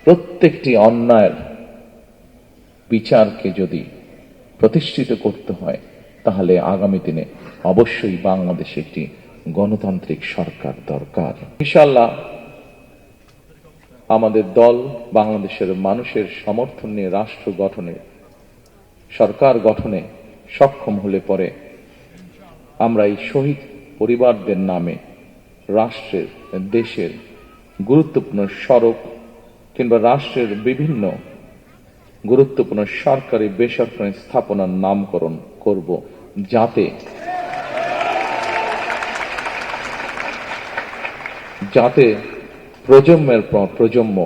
প্রত্যেকটি অন্যায়ের বিচারকে যদি প্রতিষ্ঠিত করতে হয়, তাহলে আগামী দিনে অবশ্যই বাংলাদেশে একটি গণতান্ত্রিক সরকার দরকার। ইনশাআল্লাহ আমাদের দল বাংলাদেশের মানুষের সমর্থন নিয়ে রাষ্ট্র গঠনে, সরকার গঠনে সক্ষম হলে পরে আমরা এই শহীদ পরিবারদের নামে রাষ্ট্রের, দেশের গুরুত্বপূর্ণ সড়ক কিংবা রাষ্ট্রের বিভিন্ন গুরুত্বপূর্ণ সরকারি বেসরকারি স্থাপনার নামকরণ করব, যাতে প্রজন্মের পর প্রজন্ম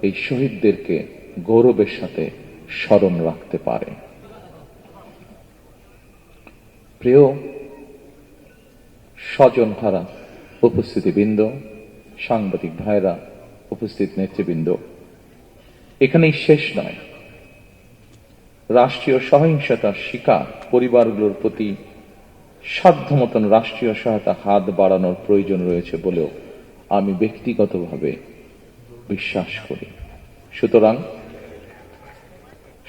এই শহীদদেরকে গৌরবের সাথে স্মরণ রাখতে পারে। প্রিয় স্বজনহারা উপস্থিতিবৃন্দ, সাংবাদিক ভাইরা, উপস্থিত নেতৃবৃন্দ, এখানেই শেষ নয়। রাষ্ট্রীয় সহিংসতার শিকার পরিবারগুলোর প্রতি সাধ্যমতন রাষ্ট্রীয় সহায়তা হাত বাড়ানোর প্রয়োজন রয়েছে বলেও আমি ব্যক্তিগতভাবে বিশ্বাস করি।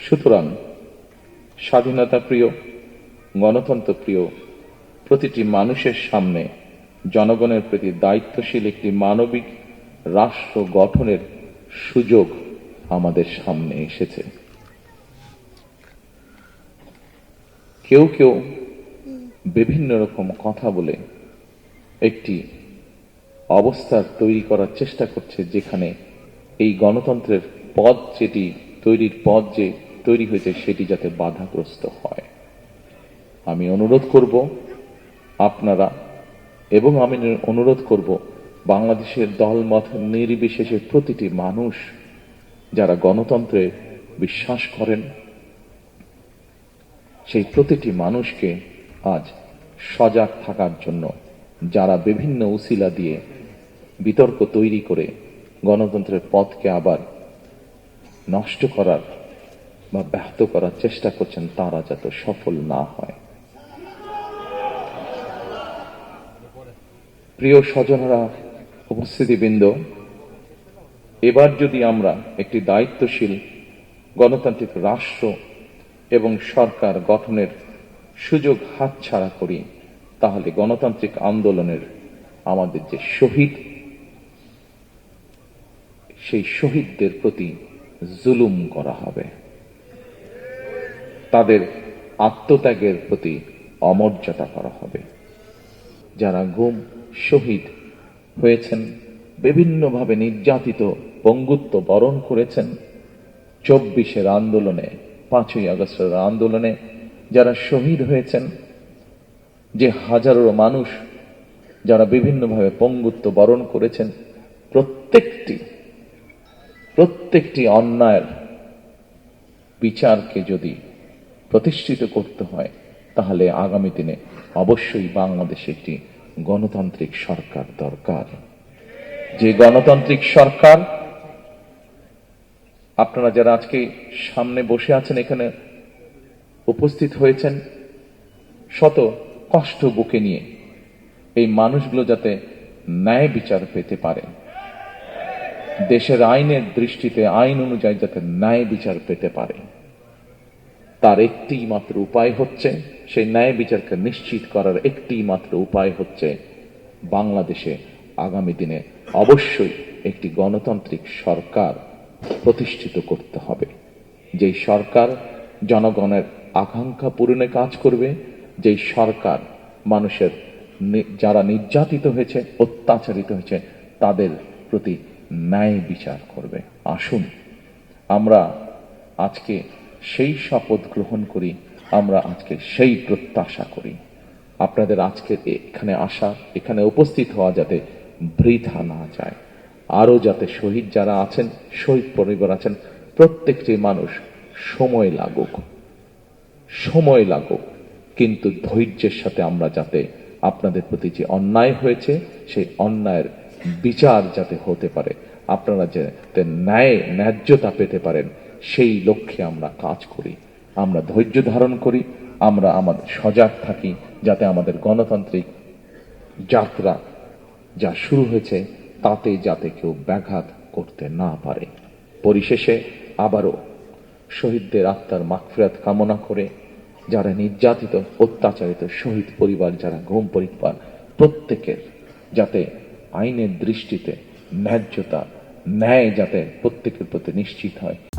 সুতরাং স্বাধীনতা প্রিয়, গণতন্ত্র প্রিয় প্রতিটি মানুষের সামনে জনগণের প্রতি দায়িত্বশীল একটি মানবিক রাষ্ট্র গঠনের সুযোগ আমাদের সামনে এসেছে। কেউ কেউ বিভিন্ন রকম কথা বলে একটি অবস্থার তৈরি করার চেষ্টা করছে, যেখানে এই গণতন্ত্রের পথ যে তৈরি হয়েছে সেটি যাতে বাধাগ্রস্ত হয়। আমি অনুরোধ করব আপনারা, এবং আমি অনুরোধ করব বাংলাদেশের দলমত নির্বিশেষে প্রতিটি মানুষ যারা গণতন্ত্রে বিশ্বাস করেন, সেই প্রতিটি মানুষকে আজ সজাগ থাকার জন্য, যারা বিভিন্ন উসিলা দিয়ে বিতর্ক তৈরি করে গণতন্ত্রের পথকে আবার নষ্ট করার বা ব্যাহত করার চেষ্টা করছেন, তারা যাতে সফল না হয়। প্রিয় স্বজনরা, উপস্থিতিবৃন্দ, এবার যদি আমরা একটি দায়িত্বশীল গণতান্ত্রিক রাষ্ট্র এবং সরকার গঠনের সুযোগ হাতছাড়া করি, তাহলে গণতান্ত্রিক আন্দোলনের আমাদের যে শহীদ, সেই শহীদদের প্রতি জুলুম করা হবে, তাদের আত্মত্যাগের প্রতি অমর্যাদা করা হবে। যারা গুম শহীদ হয়েছেন, বিভিন্নভাবে নির্যাতিত, পঙ্গুত্ব বরণ করেছেন, 24-এর আন্দোলনে, 5ই আগস্টের আন্দোলনে যারা শহীদ হয়েছেন, যে হাজারো মানুষ যারা বিভিন্নভাবে পঙ্গুত্ব বরণ করেছেন, প্রত্যেকটি অন্যায়ের বিচারকে যদি প্রতিষ্ঠিত করতে হয়, তাহলে আগামী দিনে অবশ্যই বাংলাদেশে একটি গণতান্ত্রিক সরকার দরকার। যে গণতান্ত্রিক সরকার, আপনারা যারা আজকে সামনে বসে আছেন, এখানে উপস্থিত হয়েছেন, শত কষ্ট বুকে নিয়ে এই মানুষগুলো যাতে ন্যায় বিচার পেতে পারে, দেশের আইনের দৃষ্টিতে আইন অনুযায়ী যাতে ন্যায় বিচার পেতে পারে, তার একটি মাত্র উপায় হচ্ছে, সেই ন্যায় বিচারকে নিশ্চিত করার একটি মাত্র উপায় হচ্ছে বাংলাদেশে আগামী দিনে অবশ্যই একটি গণতান্ত্রিক সরকার প্রতিষ্ঠিত করতে হবে। যেই সরকার জনগণের আকাঙ্ক্ষা পূরণে কাজ করবে, যেই সরকার মানুষের যারা নির্যাতিত হয়েছে, অত্যাচারিত হয়েছে, তাদের প্রতি ন্যায় বিচার করবে। আসুন আমরা আজকে সেই শপথ গ্রহণ করি, আমরা আজকে সেই প্রত্যাশা করি। আপনাদের আজকের এখানে আসা, এখানে উপস্থিত হওয়া যাতে বৃথা না যায়। আরো যাতে শহীদ যারা আছেন, শহীদ পরিবার আছেন, প্রত্যেকটি মানুষ সময় লাগুক, কিন্তু ধৈর্যের সাথে আমরা যাতে আপনাদের প্রতি যে অন্যায় হয়েছে, সেই অন্যায়ের বিচার যাতে হতে পারে, আপনারা যাতে ন্যায্যতা পেতে পারেন, সেই লক্ষ্যে আমরা কাজ করি, আমরা ধৈর্য ধারণ করি, আমরা আমাদের সজাগ থাকি, যাতে আমাদের গণতান্ত্রিক যাত্রা যা শুরু হয়েছে তাতে যাতে কেউ ব্যাঘাত করতে না পারে। পরিশেষে আবারও শহীদদের আত্মার মাগফিরাত কামনা করে যারা নির্যাতিত অত্যাচারিত শহীদ পরিবার যারা ঘুম পরিবার প্রত্যেকের যাতে আইনের দৃষ্টিতে ন্যায্যতা ন্যায় যাতে প্রত্যেকের প্রতি নিশ্চিত হয়